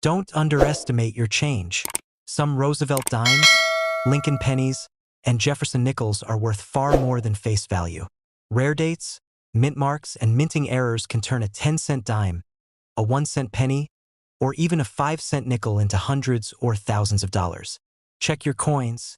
Don't underestimate your change. Some Roosevelt dimes, Lincoln pennies, and Jefferson nickels are worth far more than face value. Rare dates, mint marks, and minting errors can turn a 10-cent dime, a 1-cent penny, or even a 5-cent nickel into hundreds or thousands of dollars. Check your coins.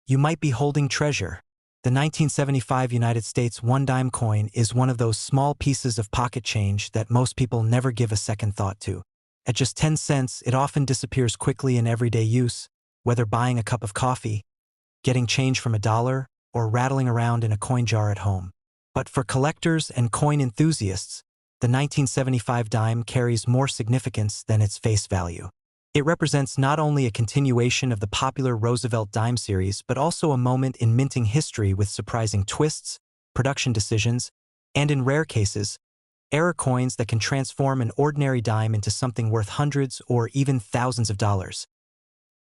You might be holding treasure. The 1975 United States 1-dime coin is one of those small pieces of pocket change that most people never give a second thought to. At just 10 cents, it often disappears quickly in everyday use, whether buying a cup of coffee, getting change from a dollar, or rattling around in a coin jar at home. But for collectors and coin enthusiasts, the 1975 dime carries more significance than its face value. It represents not only a continuation of the popular Roosevelt dime series, but also a moment in minting history with surprising twists, production decisions, and in rare cases, error coins that can transform an ordinary dime into something worth hundreds or even thousands of dollars.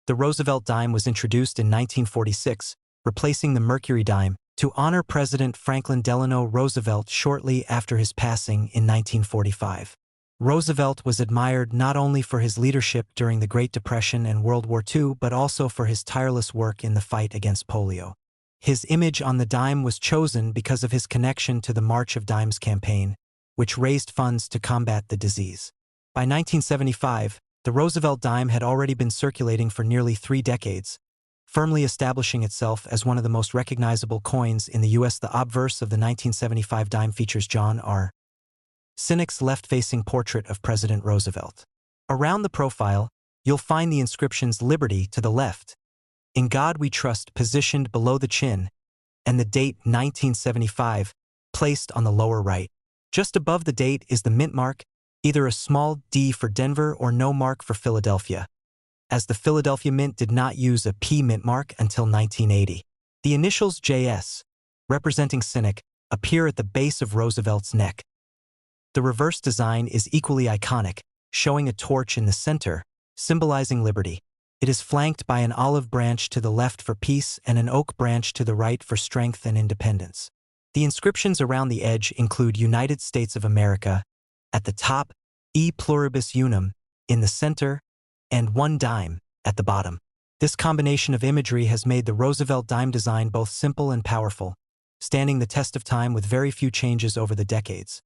The Roosevelt dime was introduced in 1946, replacing the Mercury dime, to honor President Franklin Delano Roosevelt shortly after his passing in 1945. Roosevelt was admired not only for his leadership during the Great Depression and World War II, but also for his tireless work in the fight against polio. His image on the dime was chosen because of his connection to the March of Dimes campaign, which raised funds to combat the disease. By 1975, the Roosevelt dime had already been circulating for nearly 3 decades, firmly establishing itself as one of the most recognizable coins in the U.S. The obverse of the 1975 dime features John R. Sinek's left-facing portrait of President Roosevelt. Around the profile, you'll find the inscriptions "Liberty" to the left, "In God We Trust" positioned below the chin, and the date 1975 placed on the lower right. Just above the date is the mint mark, either a small D for Denver or no mark for Philadelphia, as the Philadelphia Mint did not use a P mint mark until 1980. The initials JS, representing Sinek, appear at the base of Roosevelt's neck. The reverse design is equally iconic, showing a torch in the center, symbolizing liberty. It is flanked by an olive branch to the left for peace and an oak branch to the right for strength and independence. The inscriptions around the edge include United States of America at the top, E pluribus unum in the center, and 1 dime at the bottom. This combination of imagery has made the Roosevelt dime design both simple and powerful, standing the test of time with very few changes over the decades.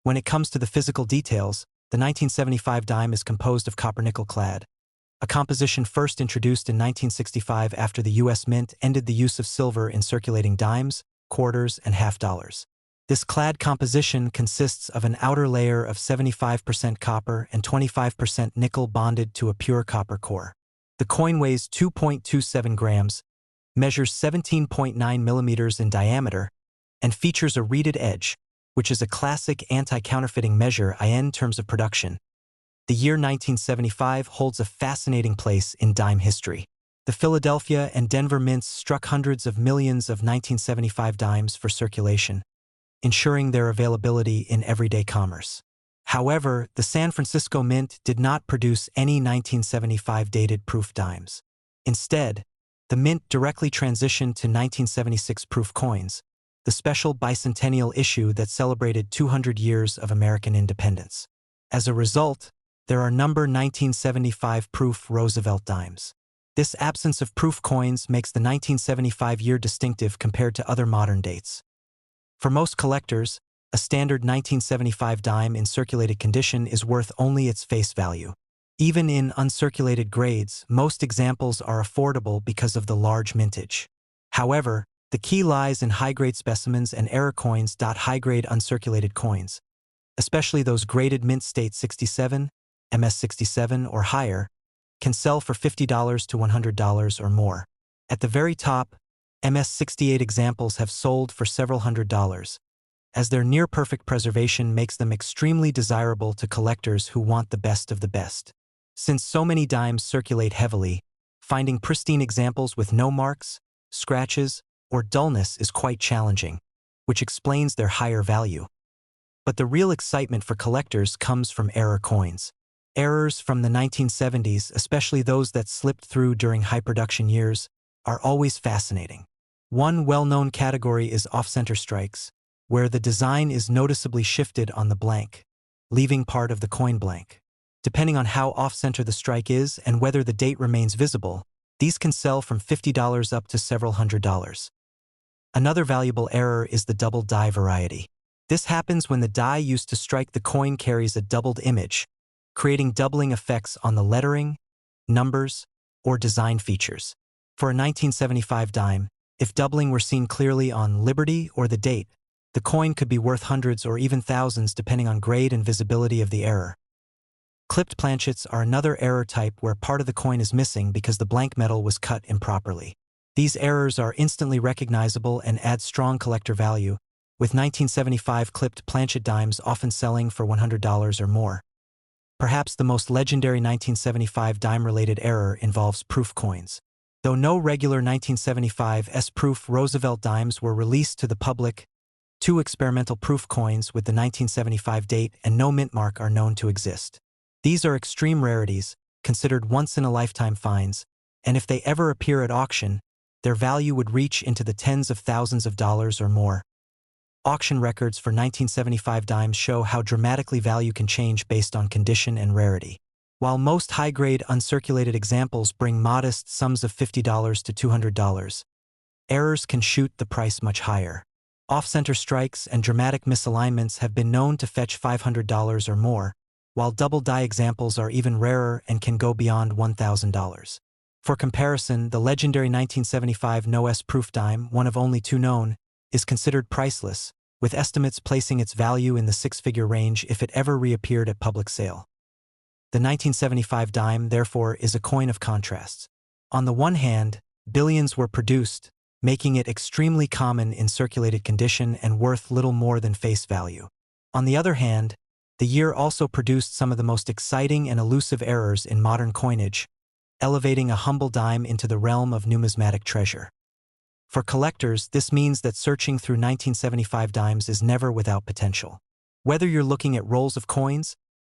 When it comes to the physical details, the 1975 dime is composed of copper-nickel clad, a composition first introduced in 1965 after the U.S. Mint ended the use of silver in circulating dimes, quarters, and half dollars. This clad composition consists of an outer layer of 75% copper and 25% nickel bonded to a pure copper core. The coin weighs 2.27 grams, measures 17.9 millimeters in diameter, and features a reeded edge, which is a classic anti-counterfeiting measure in terms of production. The year 1975 holds a fascinating place in dime history. The Philadelphia and Denver mints struck hundreds of millions of 1975 dimes for circulation, ensuring their availability in everyday commerce. However, the San Francisco Mint did not produce any 1975 dated proof dimes. Instead, the Mint directly transitioned to 1976 proof coins, the special bicentennial issue that celebrated 200 years of American independence. As a result, there are number 1975 proof Roosevelt dimes. This absence of proof coins makes the 1975 year distinctive compared to other modern dates. For most collectors, a standard 1975 dime in circulated condition is worth only its face value. Even in uncirculated grades, most examples are affordable because of the large mintage. However, the key lies in high-grade specimens and error coins. High-grade uncirculated coins, especially those graded mint state 67, MS 67 or higher, can sell for $50 to $100 or more. At the very top, MS 68 examples have sold for several $100s, as their near-perfect preservation makes them extremely desirable to collectors who want the best of the best. Since so many dimes circulate heavily, finding pristine examples with no marks, scratches, or dullness is quite challenging, which explains their higher value. But the real excitement for collectors comes from error coins. Errors from the 1970s, especially those that slipped through during high production years, are always fascinating. One well-known category is off-center strikes, where the design is noticeably shifted on the blank, leaving part of the coin blank. Depending on how off-center the strike is and whether the date remains visible, these can sell from $50 up to several $100s. Another valuable error is the double die variety. This happens when the die used to strike the coin carries a doubled image, creating doubling effects on the lettering, numbers, or design features. For a 1975 dime, if doubling were seen clearly on Liberty or the date, the coin could be worth hundreds or even thousands depending on grade and visibility of the error. Clipped planchets are another error type where part of the coin is missing because the blank metal was cut improperly. These errors are instantly recognizable and add strong collector value, with 1975 clipped planchet dimes often selling for $100 or more. Perhaps the most legendary 1975 dime-related error involves proof coins. Though no regular 1975 proof Roosevelt dimes were released to the public, 2 experimental proof coins with the 1975 date and no mint mark are known to exist. These are extreme rarities, considered once-in-a-lifetime finds, and if they ever appear at auction, their value would reach into the tens of thousands of dollars or more. Auction records for 1975 dimes show how dramatically value can change based on condition and rarity. While most high-grade uncirculated examples bring modest sums of $50 to $200, errors can shoot the price much higher. Off-center strikes and dramatic misalignments have been known to fetch $500 or more, while double die examples are even rarer and can go beyond $1,000. For comparison, the legendary 1975 no-S proof dime, one of only 2 known, is considered priceless, with estimates placing its value in the 6-figure range if it ever reappeared at public sale. The 1975 dime, therefore, is a coin of contrasts. On the one hand, billions were produced, making it extremely common in circulated condition and worth little more than face value. On the other hand, the year also produced some of the most exciting and elusive errors in modern coinage, elevating a humble dime into the realm of numismatic treasure. For collectors, this means that searching through 1975 dimes is never without potential. Whether you're looking at rolls of coins,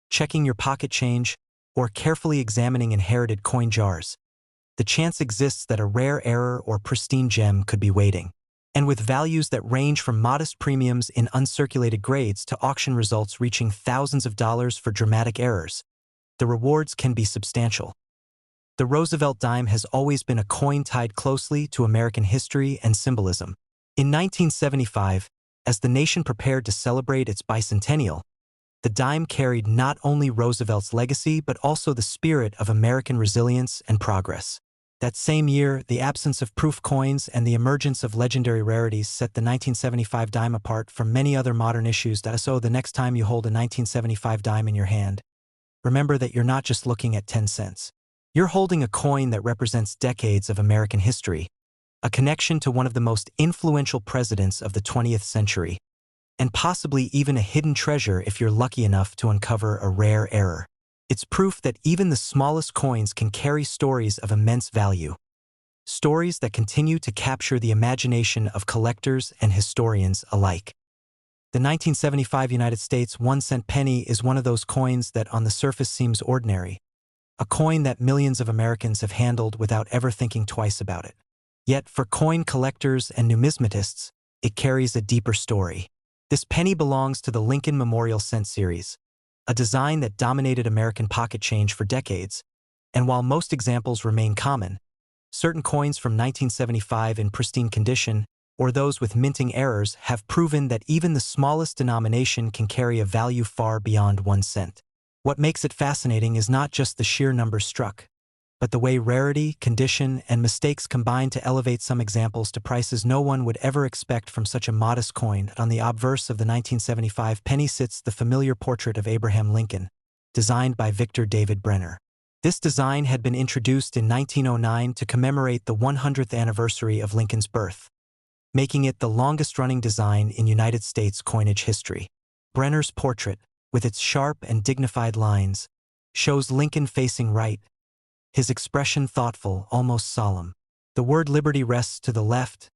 checking your pocket change, or carefully examining inherited coin jars, the chance exists that a rare error or pristine gem could be waiting. And with values that range from modest premiums in uncirculated grades to auction results reaching thousands of dollars for dramatic errors, the rewards can be substantial. The Roosevelt dime has always been a coin tied closely to American history and symbolism. In 1975, as the nation prepared to celebrate its bicentennial, the dime carried not only Roosevelt's legacy but also the spirit of American resilience and progress. That same year, the absence of proof coins and the emergence of legendary rarities set the 1975 dime apart from many other modern issues. So the next time you hold a 1975 dime in your hand, remember that you're not just looking at 10 cents. You're holding a coin that represents decades of American history, a connection to one of the most influential presidents of the 20th century, and possibly even a hidden treasure if you're lucky enough to uncover a rare error. It's proof that even the smallest coins can carry stories of immense value. Stories that continue to capture the imagination of collectors and historians alike. The 1975 United States 1-cent penny is one of those coins that on the surface seems ordinary, a coin that millions of Americans have handled without ever thinking twice about it. Yet for coin collectors and numismatists, it carries a deeper story. This penny belongs to the Lincoln Memorial Cent series, a design that dominated American pocket change for decades, and while most examples remain common, certain coins from 1975 in pristine condition or those with minting errors have proven that even the smallest denomination can carry a value far beyond 1 cent. What makes it fascinating is not just the sheer number struck, but the way rarity, condition, and mistakes combine to elevate some examples to prices no one would ever expect from such a modest coin. On the obverse of the 1975 penny sits the familiar portrait of Abraham Lincoln, designed by Victor David Brenner. This design had been introduced in 1909 to commemorate the 100th anniversary of Lincoln's birth, making it the longest-running design in United States coinage history. Brenner's portrait, with its sharp and dignified lines, shows Lincoln facing right, his expression thoughtful, almost solemn. The word liberty rests to the left,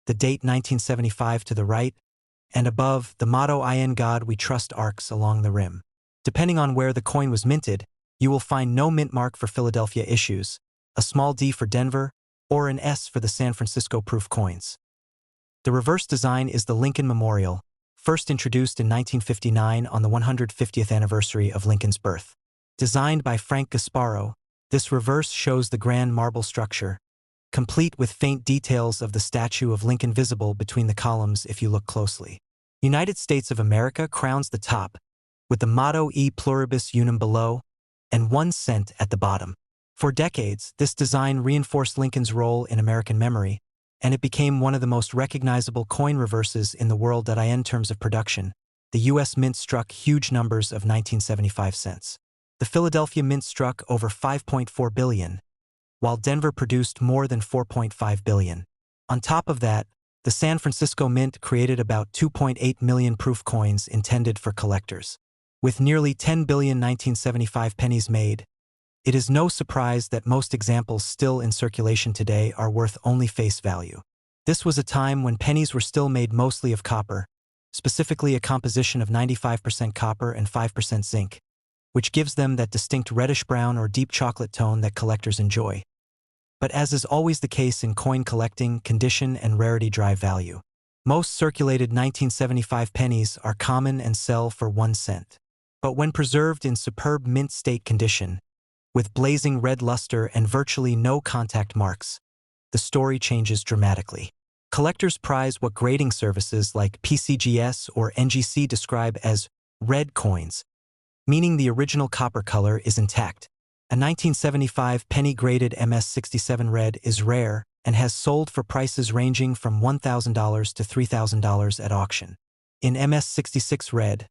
the date 1975 to the right, and above, the motto "In God We Trust" arcs along the rim. Depending on where the coin was minted, you will find no mint mark for Philadelphia issues, a small D for Denver, or an S for the San Francisco proof coins. The reverse design is the Lincoln Memorial, first introduced in 1959 on the 150th anniversary of Lincoln's birth. Designed by Frank Gasparo, this reverse shows the grand marble structure, complete with faint details of the statue of Lincoln visible between the columns if you look closely. United States of America crowns the top, with the motto E pluribus unum below and 1 cent at the bottom. For decades, this design reinforced Lincoln's role in American memory, and it became one of the most recognizable coin reverses in the world. In terms of production, the U.S. Mint struck huge numbers of 1975 cents. The Philadelphia Mint struck over 5.4 billion, while Denver produced more than 4.5 billion. On top of that, the San Francisco Mint created about 2.8 million proof coins intended for collectors. With nearly 10 billion 1975 pennies made, it is no surprise that most examples still in circulation today are worth only face value. This was a time when pennies were still made mostly of copper, specifically a composition of 95% copper and 5% zinc, which gives them that distinct reddish-brown or deep chocolate tone that collectors enjoy. But as is always the case in coin collecting, condition and rarity drive value. Most circulated 1975 pennies are common and sell for 1 cent. But when preserved in superb mint state condition, with blazing red luster and virtually no contact marks, the story changes dramatically. Collectors prize what grading services like PCGS or NGC describe as red coins, meaning the original copper color is intact. A 1975 penny-graded MS-67 red is rare and has sold for prices ranging from $1,000 to $3,000 at auction. In MS-66 red,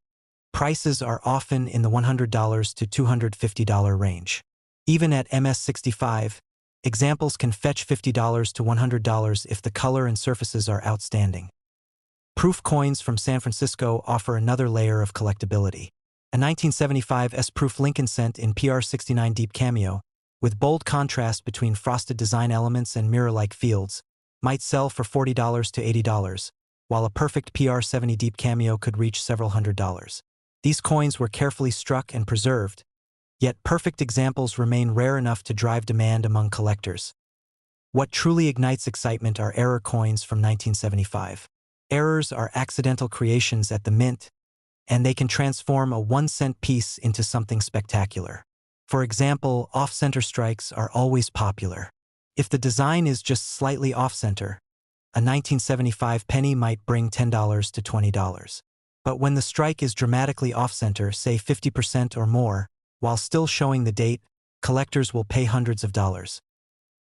prices are often in the $100 to $250 range. Even at MS-65, examples can fetch $50 to $100 if the color and surfaces are outstanding. Proof coins from San Francisco offer another layer of collectability. A 1975 S-proof Lincoln cent in PR69 deep cameo, with bold contrast between frosted design elements and mirror-like fields, might sell for $40 to $80, while a perfect PR70 deep cameo could reach several $100s. These coins were carefully struck and preserved, yet perfect examples remain rare enough to drive demand among collectors. What truly ignites excitement are error coins from 1975. Errors are accidental creations at the mint, and they can transform a 1-cent piece into something spectacular. For example, off-center strikes are always popular. If the design is just slightly off-center, a 1975 penny might bring $10 to $20. But when the strike is dramatically off-center, say 50% or more, while still showing the date, collectors will pay hundreds of dollars.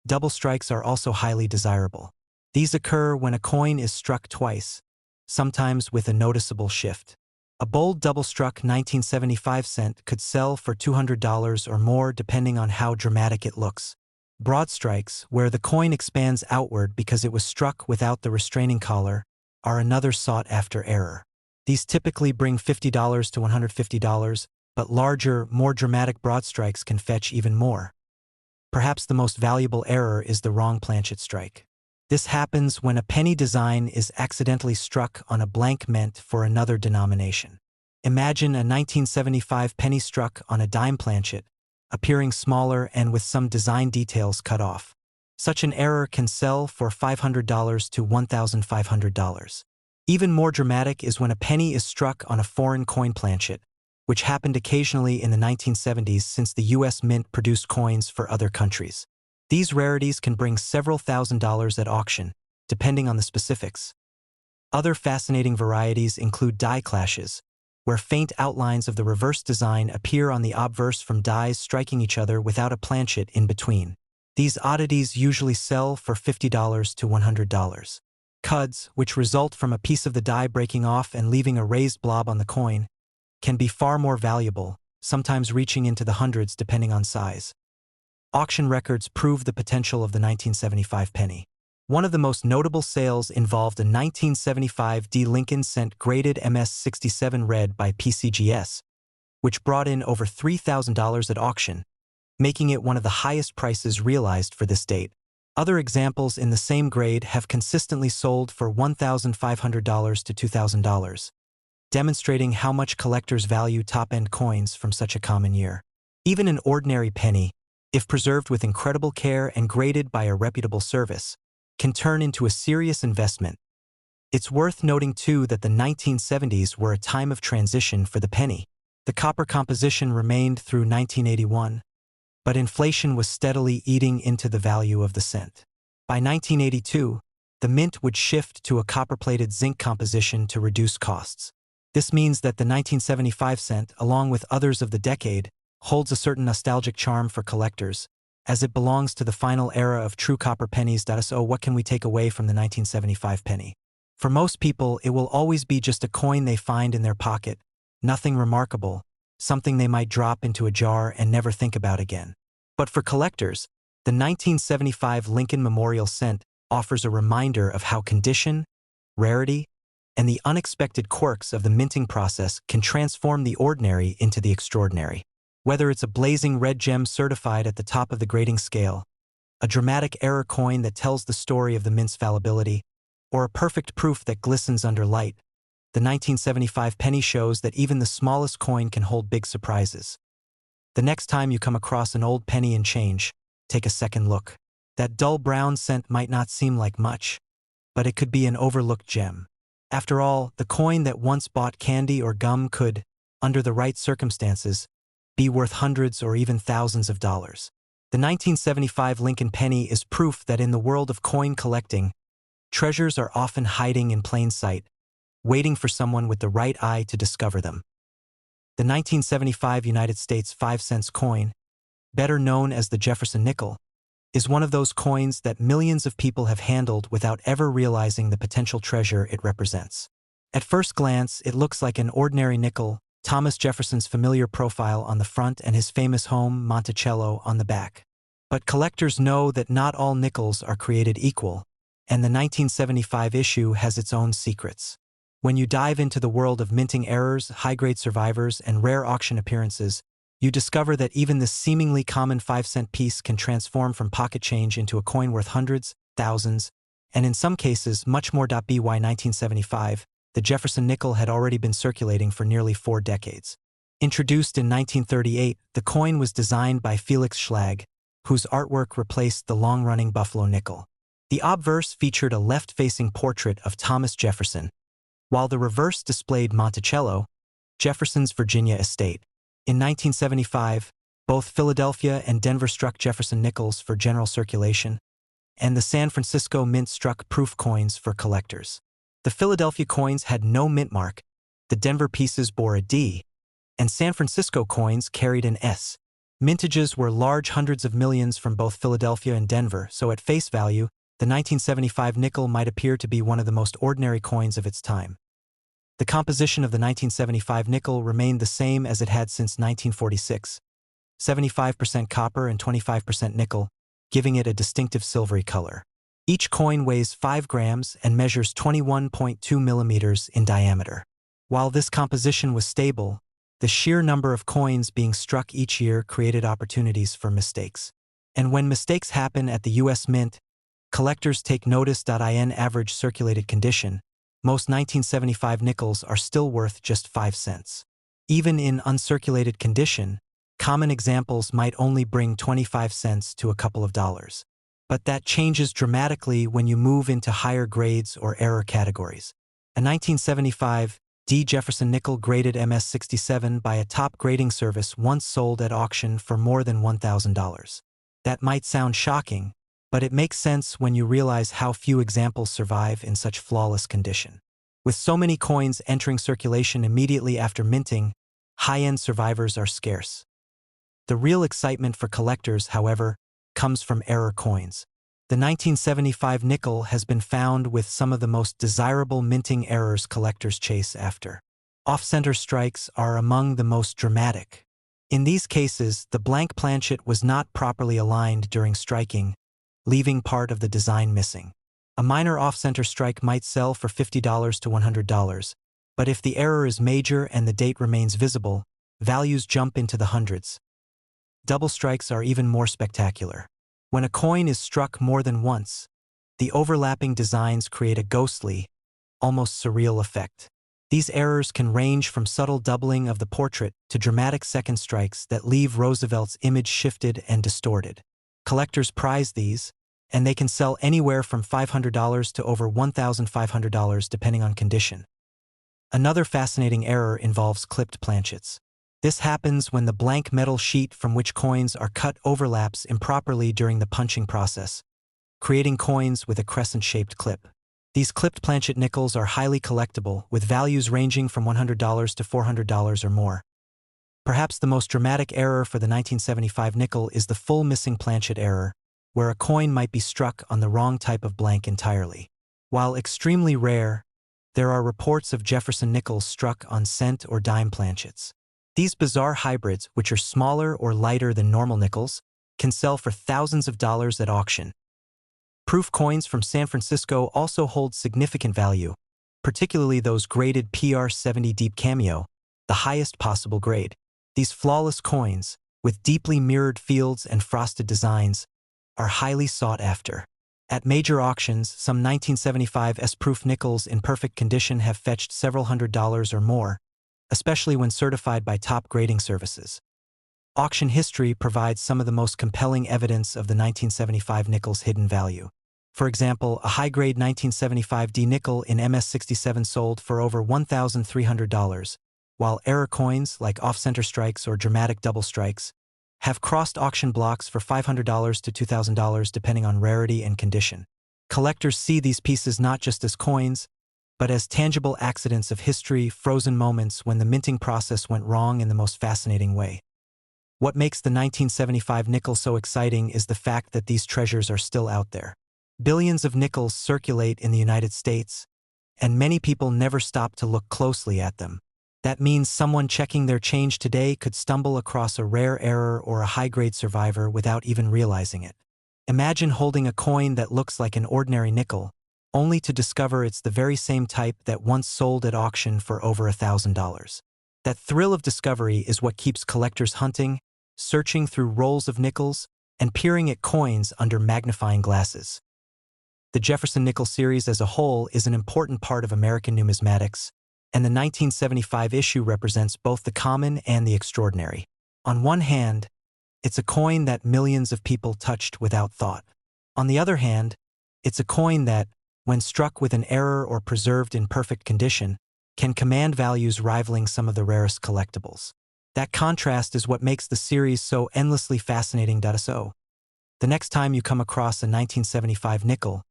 Double strikes are also highly desirable. These occur when a coin is struck twice, sometimes with a noticeable shift. A bold double-struck 1975 cent could sell for $200 or more depending on how dramatic it looks. Broad strikes, where the coin expands outward because it was struck without the restraining collar, are another sought-after error. These typically bring $50 to $150, but larger, more dramatic broad strikes can fetch even more. Perhaps the most valuable error is the wrong planchet strike. This happens when a penny design is accidentally struck on a blank meant for another denomination. Imagine a 1975 penny struck on a dime planchet, appearing smaller and with some design details cut off. Such an error can sell for $500 to $1,500. Even more dramatic is when a penny is struck on a foreign coin planchet, which happened occasionally in the 1970s since the U.S. Mint produced coins for other countries. These rarities can bring several $1,000s at auction, depending on the specifics. Other fascinating varieties include die clashes, where faint outlines of the reverse design appear on the obverse from dies striking each other without a planchet in between. These oddities usually sell for $50 to $100. Cuds, which result from a piece of the die breaking off and leaving a raised blob on the coin, can be far more valuable, sometimes reaching into the hundreds depending on size. Auction records prove the potential of the 1975 penny. One of the most notable sales involved a 1975 D Lincoln cent graded MS-67 red by PCGS, which brought in over $3,000 at auction, making it one of the highest prices realized for this date. Other examples in the same grade have consistently sold for $1,500 to $2,000, demonstrating how much collectors value top-end coins from such a common year. Even an ordinary penny, if preserved with incredible care and graded by a reputable service, can turn into a serious investment. It's worth noting too that the 1970s were a time of transition for the penny. The copper composition remained through 1981, but inflation was steadily eating into the value of the cent. By 1982, the mint would shift to a copper-plated zinc composition to reduce costs. This means that the 1975 cent, along with others of the decade, holds a certain nostalgic charm for collectors, as it belongs to the final era of true copper pennies. So what can we take away from the 1975 penny? For most people, it will always be just a coin they find in their pocket, nothing remarkable, something they might drop into a jar and never think about again. But for collectors, the 1975 Lincoln Memorial Cent offers a reminder of how condition, rarity, and the unexpected quirks of the minting process can transform the ordinary into the extraordinary. Whether it's a blazing red gem certified at the top of the grading scale, a dramatic error coin that tells the story of the mint's fallibility, or a perfect proof that glistens under light, the 1975 penny shows that even the smallest coin can hold big surprises. The next time you come across an old penny and change, take a second look. That dull brown cent might not seem like much, but it could be an overlooked gem. After all, the coin that once bought candy or gum could, under the right circumstances, be worth hundreds or even thousands of dollars. The 1975 Lincoln penny is proof that in the world of coin collecting, treasures are often hiding in plain sight, waiting for someone with the right eye to discover them. The 1975 United States 5-cent coin, better known as the Jefferson nickel, is one of those coins that millions of people have handled without ever realizing the potential treasure it represents. At first glance, it looks like an ordinary nickel, Thomas Jefferson's familiar profile on the front and his famous home, Monticello, on the back. But collectors know that not all nickels are created equal, and the 1975 issue has its own secrets. When you dive into the world of minting errors, high-grade survivors, and rare auction appearances, you discover that even this seemingly common 5-cent piece can transform from pocket change into a coin worth hundreds, thousands, and in some cases much more. By 1975, the Jefferson nickel had already been circulating for nearly 4 decades. Introduced in 1938, the coin was designed by Felix Schlag, whose artwork replaced the long-running Buffalo nickel. The obverse featured a left-facing portrait of Thomas Jefferson, while the reverse displayed Monticello, Jefferson's Virginia estate. In 1975, both Philadelphia and Denver struck Jefferson nickels for general circulation, and the San Francisco Mint struck proof coins for collectors. The Philadelphia coins had no mint mark, the Denver pieces bore a D, and San Francisco coins carried an S. Mintages were large hundreds of millions from both Philadelphia and Denver, so at face value, the 1975 nickel might appear to be one of the most ordinary coins of its time. The composition of the 1975 nickel remained the same as it had since 1946, 75% copper and 25% nickel, giving it a distinctive silvery color. Each coin weighs 5 grams and measures 21.2 millimeters in diameter. While this composition was stable, the sheer number of coins being struck each year created opportunities for mistakes. And when mistakes happen at the U.S. Mint, collectors take notice. In average circulated condition, most 1975 nickels are still worth just 5 cents. Even in uncirculated condition, common examples might only bring 25 cents to a couple of dollars. But that changes dramatically when you move into higher grades or error categories. A 1975 D. Jefferson nickel graded MS-67 by a top grading service once sold at auction for more than $1,000. That might sound shocking, but it makes sense when you realize how few examples survive in such flawless condition. With so many coins entering circulation immediately after minting, high-end survivors are scarce. The real excitement for collectors, however, comes from error coins. The 1975 nickel has been found with some of the most desirable minting errors collectors chase after. Off-center strikes are among the most dramatic. In these cases, the blank planchet was not properly aligned during striking, leaving part of the design missing. A minor off-center strike might sell for $50 to $100, but if the error is major and the date remains visible, values jump into the hundreds. Double strikes are even more spectacular. When a coin is struck more than once, the overlapping designs create a ghostly, almost surreal effect. These errors can range from subtle doubling of the portrait to dramatic second strikes that leave Roosevelt's image shifted and distorted. Collectors prize these, and they can sell anywhere from $500 to over $1,500 depending on condition. Another fascinating error involves clipped planchets. This happens when the blank metal sheet from which coins are cut overlaps improperly during the punching process, creating coins with a crescent-shaped clip. These clipped planchet nickels are highly collectible, with values ranging from $100 to $400 or more. Perhaps the most dramatic error for the 1975 nickel is the full missing planchet error, where a coin might be struck on the wrong type of blank entirely. While extremely rare, there are reports of Jefferson nickels struck on cent or dime planchets. These bizarre hybrids, which are smaller or lighter than normal nickels, can sell for thousands of dollars at auction. Proof coins from San Francisco also hold significant value, particularly those graded PR70 Deep Cameo, the highest possible grade. These flawless coins, with deeply mirrored fields and frosted designs, are highly sought after. At major auctions, some 1975 S-proof nickels in perfect condition have fetched several $100s or more, especially when certified by top grading services. Auction history provides some of the most compelling evidence of the 1975 nickel's hidden value. For example, a high-grade 1975 D nickel in MS67 sold for over $1,300, while error coins like off-center strikes or dramatic double strikes have crossed auction blocks for $500 to $2,000 depending on rarity and condition. Collectors see these pieces not just as coins, but as tangible accidents of history, frozen moments when the minting process went wrong in the most fascinating way. What makes the 1975 nickel so exciting is the fact that these treasures are still out there. Billions of nickels circulate in the United States, and many people never stop to look closely at them. That means someone checking their change today could stumble across a rare error or a high-grade survivor without even realizing it. Imagine holding a coin that looks like an ordinary nickel, only to discover it's the very same type that once sold at auction for over $1,000. That thrill of discovery is what keeps collectors hunting, searching through rolls of nickels, and peering at coins under magnifying glasses. The Jefferson Nickel series as a whole is an important part of American numismatics, and the 1975 issue represents both the common and the extraordinary. On one hand, it's a coin that millions of people touched without thought. On the other hand, it's a coin that, when struck with an error or preserved in perfect condition, can command values rivaling some of the rarest collectibles. That contrast is what makes the series so endlessly fascinating. So, the next time you come across a 1975 nickel,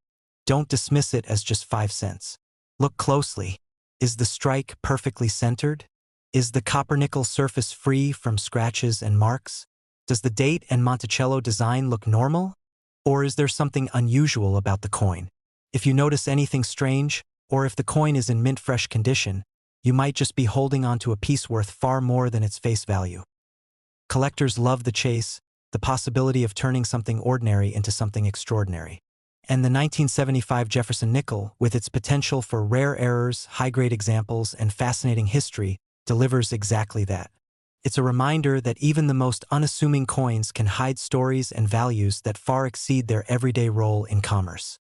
don't dismiss it as just 5 cents. Look closely. Is the strike perfectly centered? Is the copper nickel surface free from scratches and marks? Does the date and Monticello design look normal? Or is there something unusual about the coin? If you notice anything strange, or if the coin is in mint-fresh condition, you might just be holding onto a piece worth far more than its face value. Collectors love the chase, the possibility of turning something ordinary into something extraordinary. And the 1975 Jefferson nickel, with its potential for rare errors, high-grade examples, and fascinating history, delivers exactly that. It's a reminder that even the most unassuming coins can hide stories and values that far exceed their everyday role in commerce.